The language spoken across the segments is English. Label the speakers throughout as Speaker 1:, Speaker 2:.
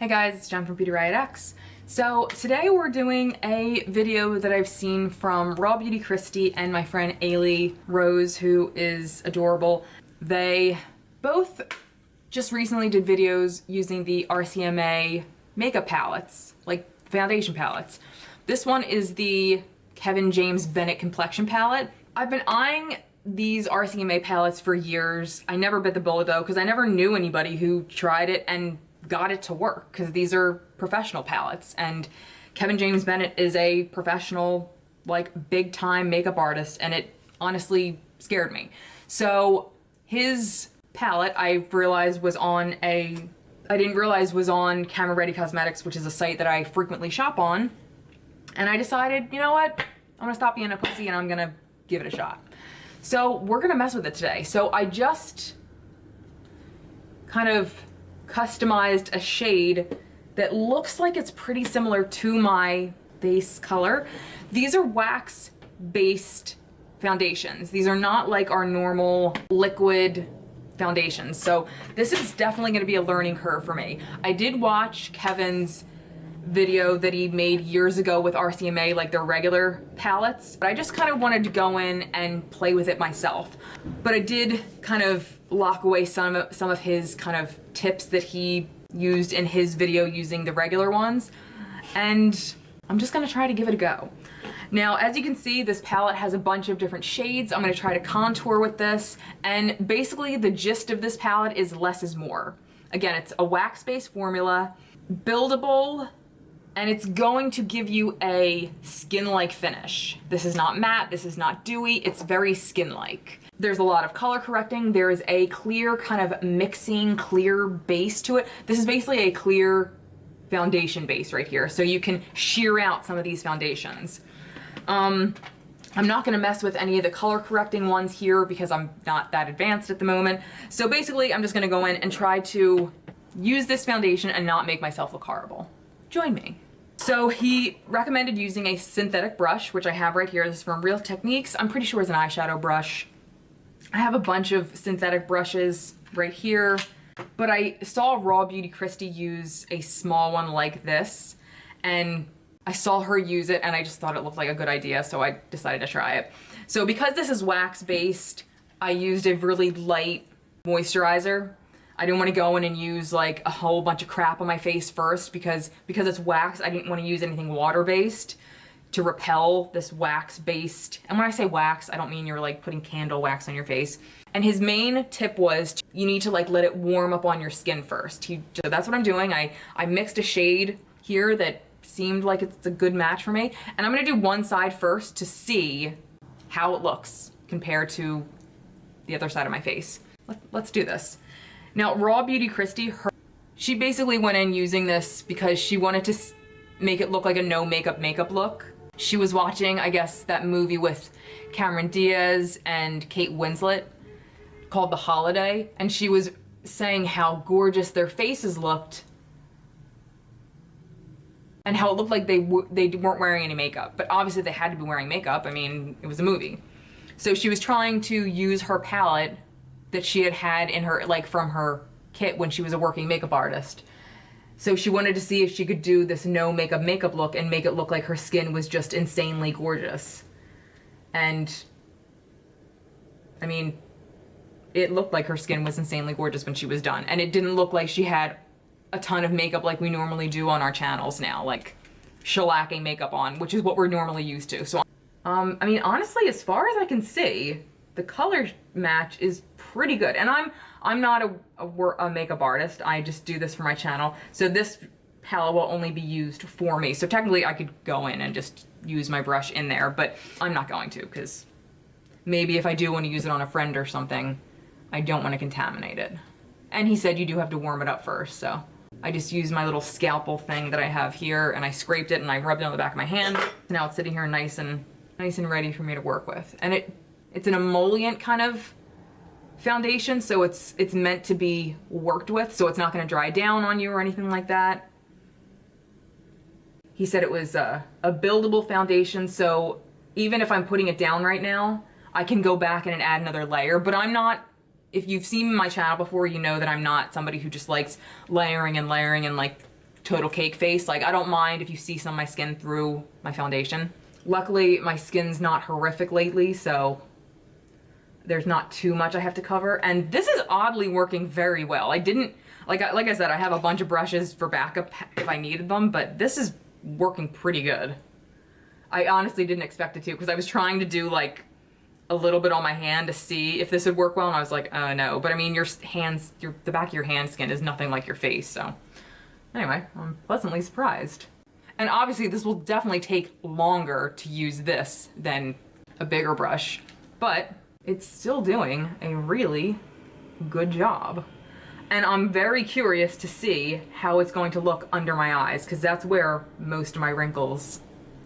Speaker 1: Hey guys, it's Jen from beautyriotx. So today we're doing a video that I've seen from RawBeautyKristis and my friend AylieRose, who is adorable. They both just recently did videos using the RCMA makeup palettes, like foundation palettes. This one is the Kevin James Bennett Complexion palette. I've been eyeing these RCMA palettes for years. I never bit the bullet though, because I never knew anybody who tried it and got it to work, because these are professional palettes, and Kevin James Bennett is a professional, like, big time makeup artist, and it honestly scared me. So his palette I realized was on I didn't realize was on Camera Ready Cosmetics, which is a site that I frequently shop on, and I decided, you know what, I'm gonna stop being a pussy and I'm gonna give it a shot. So we're gonna mess with it today. So I just kind of customized a shade that looks like it's pretty similar to my base color. These are wax based foundations. These are not like our normal liquid foundations. So this is definitely going to be a learning curve for me. I did watch Kevin's video that he made years ago with RCMA, like their regular palettes, but I just kind of wanted to go in and play with it myself. But I did kind of lock away some of his kind of tips that he used in his video using the regular ones, and I'm just gonna try to give it a go. Now, as you can see, this palette has a bunch of different shades. I'm gonna try to contour with this, and basically the gist of this palette is less is more. Again, it's a wax-based formula, buildable, and it's going to give you a skin-like finish. This is not matte, this is not dewy, it's very skin-like. There's a lot of color correcting. There is a clear kind of mixing, clear base to it. This is basically a clear foundation base right here, so you can sheer out some of these foundations. I'm not gonna mess with any of the color correcting ones here because I'm not that advanced at the moment. So basically, I'm just gonna go in and try to use this foundation and not make myself look horrible. Join me. So he recommended using a synthetic brush, which I have right here. This is from Real Techniques. I'm pretty sure it's an eyeshadow brush. I have a bunch of synthetic brushes right here, but I saw RawBeautyKristis use a small one like this, and I saw her use it and I just thought it looked like a good idea, so I decided to try it. So because this is wax-based, I used a really light moisturizer. I didn't want to go in and use like a whole bunch of crap on my face first because it's wax. I didn't want to use anything water-based to repel this wax-based. And when I say wax, I don't mean you're like putting candle wax on your face. And his main tip was you need to like let it warm up on your skin first. So that's what I'm doing. I mixed a shade here that seemed like it's a good match for me. And I'm gonna do one side first to see how it looks compared to the other side of my face. Let's do this. Now, RawBeautyKristis, she basically went in using this because she wanted to make it look like a no makeup look. She was watching, I guess, that movie with Cameron Diaz and Kate Winslet called The Holiday, and she was saying how gorgeous their faces looked and how it looked like they weren't wearing any makeup. But obviously they had to be wearing makeup. I mean, it was a movie. So she was trying to use her palette that she had in her, like from her kit when she was a working makeup artist. So she wanted to see if she could do this no makeup look and make it look like her skin was just insanely gorgeous. And I mean, it looked like her skin was insanely gorgeous when she was done. And it didn't look like she had a ton of makeup like we normally do on our channels now, like shellacking makeup on, which is what we're normally used to. So, I mean, honestly, as far as I can see, the color match is pretty good. And I'm not a makeup artist. I just do this for my channel. So this palette will only be used for me. So technically I could go in and just use my brush in there, but I'm not going to, because maybe if I do want to use it on a friend or something, I don't want to contaminate it. And he said you do have to warm it up first, so I just used my little scalpel thing that I have here and I scraped it and I rubbed it on the back of my hand. Now it's sitting here nice and ready for me to work with. And it's an emollient kind of foundation, so it's meant to be worked with, so it's not going to dry down on you or anything like that. He said it was a buildable foundation, so even if I'm putting it down right now, I can go back and add another layer. But I'm not, if you've seen my channel before, you know that I'm not somebody who just likes layering and layering and like total cake face. Like, I don't mind if you see some of my skin through my foundation. Luckily, my skin's not horrific lately, so there's not too much I have to cover. And this is oddly working very well. I didn't, like I said, I have a bunch of brushes for backup if I needed them, but this is working pretty good. I honestly didn't expect it to, because I was trying to do like a little bit on my hand to see if this would work well, and I was like, no. But I mean, your hands, the back of your hand skin is nothing like your face, so. Anyway, I'm pleasantly surprised. And obviously this will definitely take longer to use this than a bigger brush, but it's still doing a really good job. And I'm very curious to see how it's going to look under my eyes, because that's where most of my wrinkles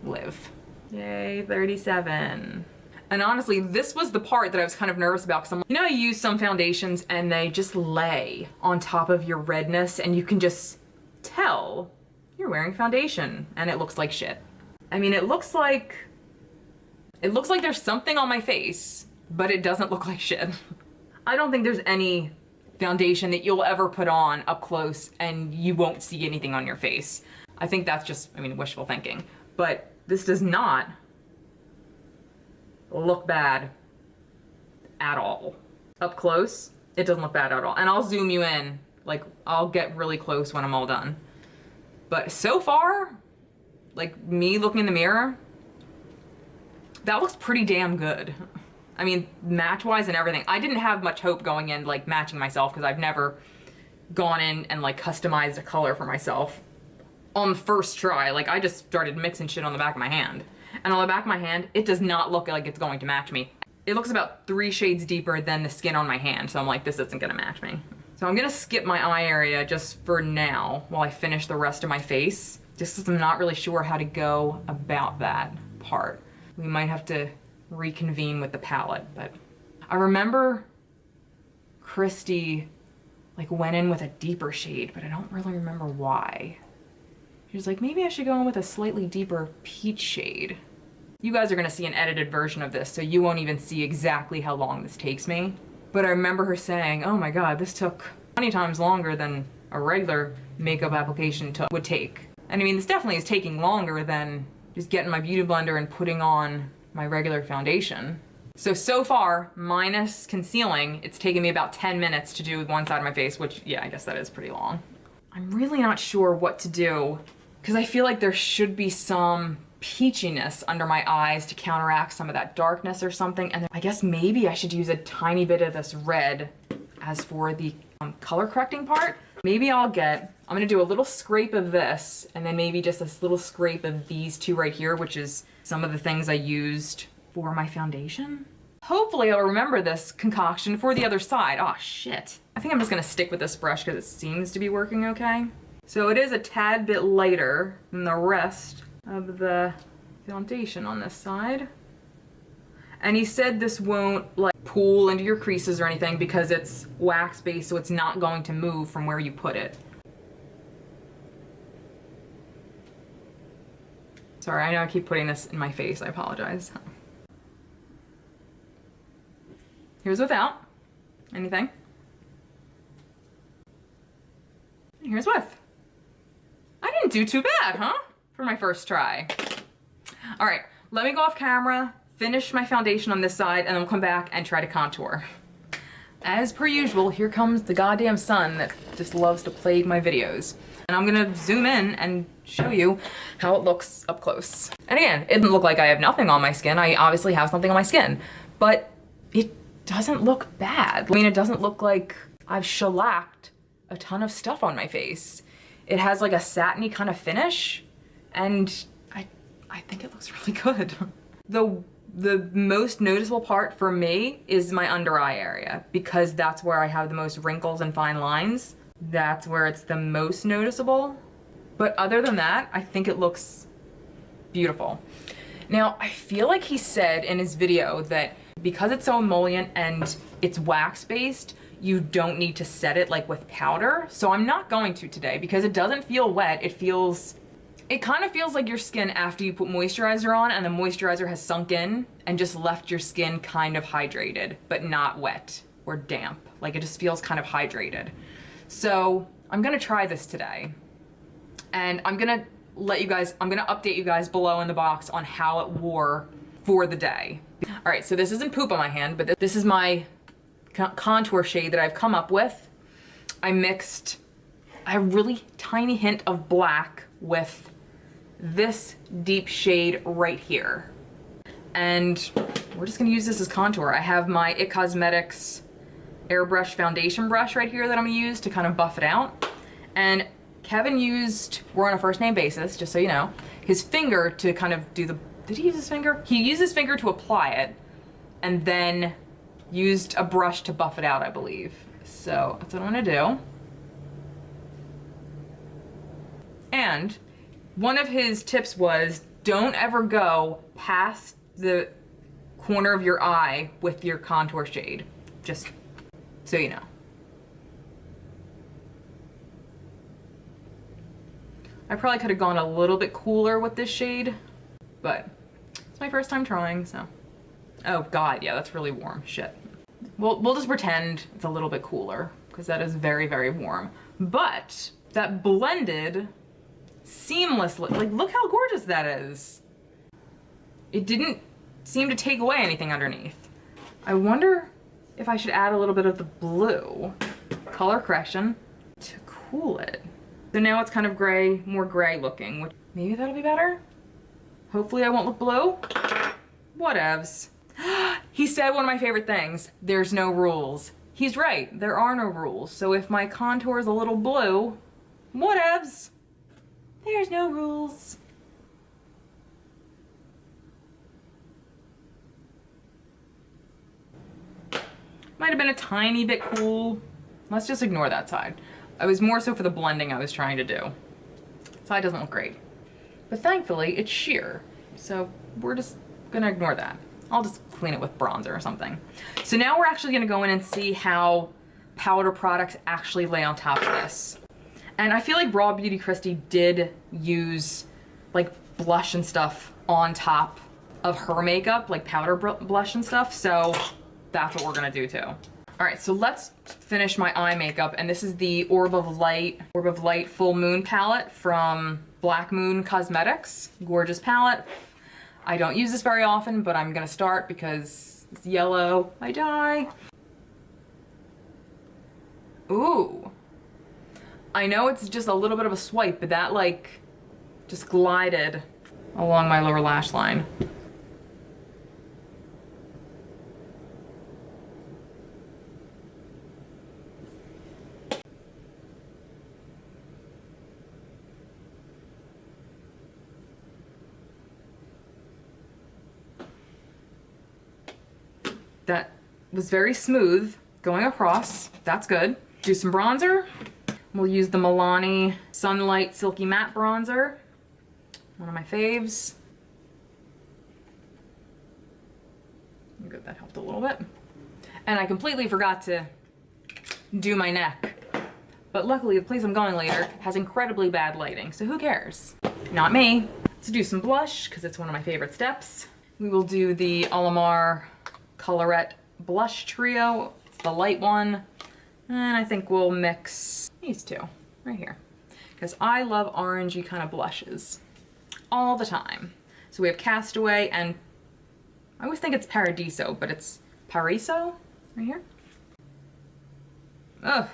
Speaker 1: live. Yay, 37. And honestly, this was the part that I was kind of nervous about, because you know, you use some foundations and they just lay on top of your redness and you can just tell you're wearing foundation and it looks like shit. I mean, it looks like there's something on my face, but it doesn't look like shit. I don't think there's any foundation that you'll ever put on up close and you won't see anything on your face. I think that's just, I mean, wishful thinking. But this does not look bad at all. Up close, it doesn't look bad at all. And I'll zoom you in, like I'll get really close when I'm all done. But so far, like me looking in the mirror, that looks pretty damn good. I mean, match-wise and everything. I didn't have much hope going in, like matching myself, because I've never gone in and like customized a color for myself on the first try. Like, I just started mixing shit on the back of my hand. And on the back of my hand, it does not look like it's going to match me. It looks about 3 shades deeper than the skin on my hand, so I'm like, this isn't gonna match me. So I'm gonna skip my eye area just for now while I finish the rest of my face, just because I'm not really sure how to go about that part. We might have to reconvene with the palette, but I remember Kristi like went in with a deeper shade, but I don't really remember why. She was like, maybe I should go in with a slightly deeper peach shade. You guys are gonna see an edited version of this, so you won't even see exactly how long this takes me. But I remember her saying, oh my God, this took 20 times longer than a regular makeup application would take. And I mean, this definitely is taking longer than just getting my beauty blender and putting on my regular foundation. So far, minus concealing, it's taken me about 10 minutes to do one side of my face, which, yeah, I guess that is pretty long. I'm really not sure what to do, because I feel like there should be some peachiness under my eyes to counteract some of that darkness or something. And then I guess maybe I should use a tiny bit of this red as for the color correcting part. Maybe I'm gonna do a little scrape of this, and then maybe just this little scrape of these two right here, which is some of the things I used for my foundation. Hopefully I'll remember this concoction for the other side. Oh shit. I think I'm just gonna stick with this brush because it seems to be working okay. So it is a tad bit lighter than the rest of the foundation on this side. And he said this won't like pool into your creases or anything because it's wax based, so it's not going to move from where you put it. Sorry, I know I keep putting this in my face, I apologize. Here's without anything. And here's with. I didn't do too bad, huh? For my first try. All right, let me go off camera, finish my foundation on this side, and then we'll come back and try to contour. As per usual, here comes the goddamn sun that just loves to plague my videos. And I'm gonna zoom in and show you how it looks up close. And again, it doesn't look like I have nothing on my skin. I obviously have something on my skin, but it doesn't look bad. I mean, it doesn't look like I've shellacked a ton of stuff on my face. It has like a satiny kind of finish, and I think it looks really good. The most noticeable part for me is my under eye area, because that's where I have the most wrinkles and fine lines. That's where it's the most noticeable. But other than that, I think it looks beautiful. Now, I feel like he said in his video that because it's so emollient and it's wax based, you don't need to set it like with powder. So I'm not going to today because it doesn't feel wet. It kind of feels like your skin after you put moisturizer on and the moisturizer has sunk in and just left your skin kind of hydrated, but not wet or damp. Like, it just feels kind of hydrated. So I'm gonna try this today. And I'm gonna update you guys below in the box on how it wore for the day. All right, so this isn't poop on my hand, but this is my contour shade that I've come up with. I mixed a really tiny hint of black with this deep shade right here. And we're just gonna use this as contour. I have my IT Cosmetics airbrush foundation brush right here that I'm gonna use to kind of buff it out. And Kevin used, we're on a first name basis, just so you know, his finger to kind of do the, did he use his finger? He used his finger to apply it and then used a brush to buff it out, I believe. So that's what I'm gonna do. And one of his tips was, don't ever go past the corner of your eye with your contour shade, just so you know. I probably could have gone a little bit cooler with this shade, but it's my first time trying, so. Oh God, yeah, that's really warm, shit. We'll just pretend it's a little bit cooler, because that is very, very warm. But that blended seamlessly, like look how gorgeous that is. It didn't seem to take away anything underneath. I wonder if I should add a little bit of the blue color correction to cool it. So now it's kind of gray, more gray looking, which maybe that'll be better. Hopefully I won't look blue. Whatevs. He said one of my favorite things, there's no rules. He's right, there are no rules. So if my contour is a little blue, whatevs. There's no rules. Might have been a tiny bit cool. Let's just ignore that side. I was more so for the blending I was trying to do. Side doesn't look great. But thankfully, it's sheer. So we're just gonna ignore that. I'll just clean it with bronzer or something. So now we're actually gonna go in and see how powder products actually lay on top of this. And I feel like RawBeautyKristis did use like blush and stuff on top of her makeup, like powder blush and stuff. So that's what we're gonna do too. All right, so let's finish my eye makeup. And this is the Orb of Light Full Moon palette from Black Moon Cosmetics. Gorgeous palette. I don't use this very often, but I'm gonna start because it's yellow. I die. Ooh. I know it's just a little bit of a swipe, but that like just glided along my lower lash line. That was very smooth going across. That's good. Do some bronzer. We'll use the Milani Sunlight Silky Matte Bronzer. One of my faves. Good, that helped a little bit. And I completely forgot to do my neck. But luckily the place I'm going later has incredibly bad lighting, so who cares? Not me. Let's do some blush, because it's one of my favorite steps. We will do the Alamar Colorette Blush Trio. It's the light one. And I think we'll mix these two right here, because I love orangey kind of blushes all the time. So we have Castaway, and I always think it's Paradiso, but it's Pariso right here. Ugh.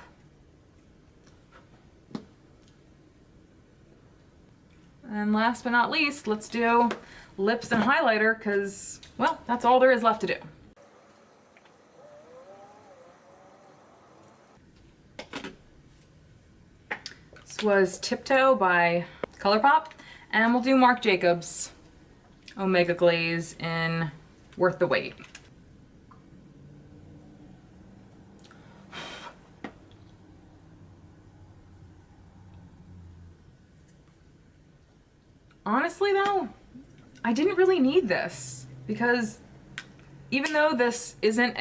Speaker 1: And last but not least, let's do lips and highlighter, because, well, that's all there is left to do. This was Tiptoe by ColourPop, and we'll do Marc Jacobs Omega Glaze in Worth the Wait. Honestly though, I didn't really need this, because even though this doesn't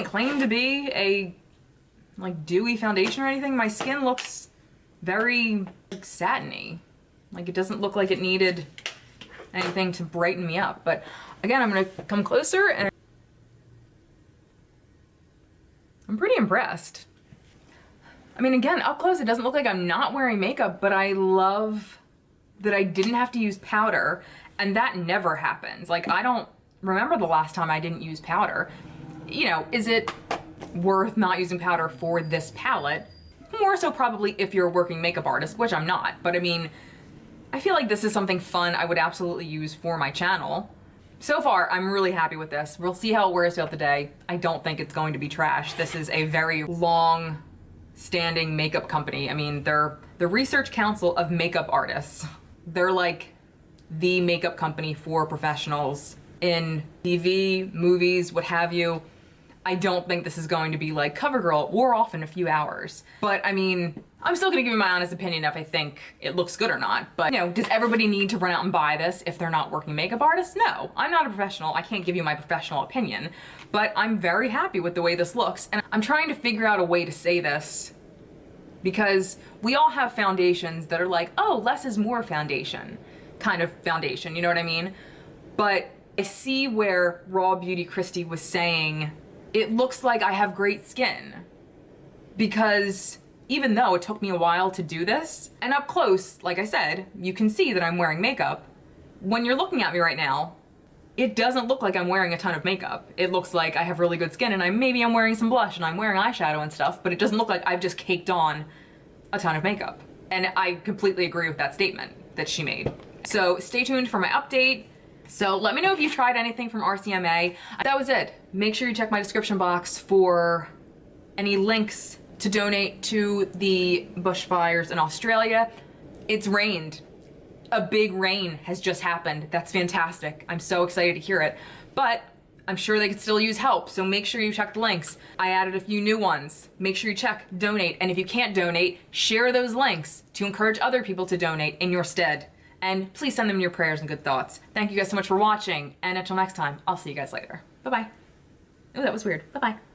Speaker 1: claim to be a like dewy foundation or anything, my skin looks very like satiny. Like it doesn't look like it needed anything to brighten me up. But again, I'm gonna come closer and I'm pretty impressed. I mean, again, up close, it doesn't look like I'm not wearing makeup, but I love that I didn't have to use powder, and that never happens. Like, I don't remember the last time I didn't use powder. You know, is it worth not using powder for this palette? More so probably if you're a working makeup artist, which I'm not, but I mean, I feel like this is something fun I would absolutely use for my channel. So far, I'm really happy with this. We'll see how it wears throughout the day. I don't think it's going to be trash. This is a very long-standing makeup company. I mean, they're the Research Council of Makeup Artists. They're like the makeup company for professionals in TV, movies, what have you. I don't think this is going to be like CoverGirl or off in a few hours. But I mean, I'm still gonna give you my honest opinion if I think it looks good or not. But you know, does everybody need to run out and buy this if they're not working makeup artists? No, I'm not a professional. I can't give you my professional opinion, but I'm very happy with the way this looks. And I'm trying to figure out a way to say this because we all have foundations that are like, oh, less is more foundation, kind of foundation, you know what I mean? But I see where RawBeautyKristis was saying, it looks like I have great skin, because even though it took me a while to do this, and up close, like I said, you can see that I'm wearing makeup. When you're looking at me right now, it doesn't look like I'm wearing a ton of makeup. It looks like I have really good skin and maybe I'm wearing some blush and I'm wearing eyeshadow and stuff, but it doesn't look like I've just caked on a ton of makeup. And I completely agree with that statement that she made. So stay tuned for my update. So let me know if you tried anything from RCMA. That was it. Make sure you check my description box for any links to donate to the bushfires in Australia. It's rained. A big rain has just happened. That's fantastic. I'm so excited to hear it. But I'm sure they could still use help, so make sure you check the links. I added a few new ones. Make sure you check donate, and if you can't donate, share those links to encourage other people to donate in your stead. And please send them your prayers and good thoughts. Thank you guys so much for watching, and until next time, I'll see you guys later. Bye-bye. Oh, that was weird. Bye-bye.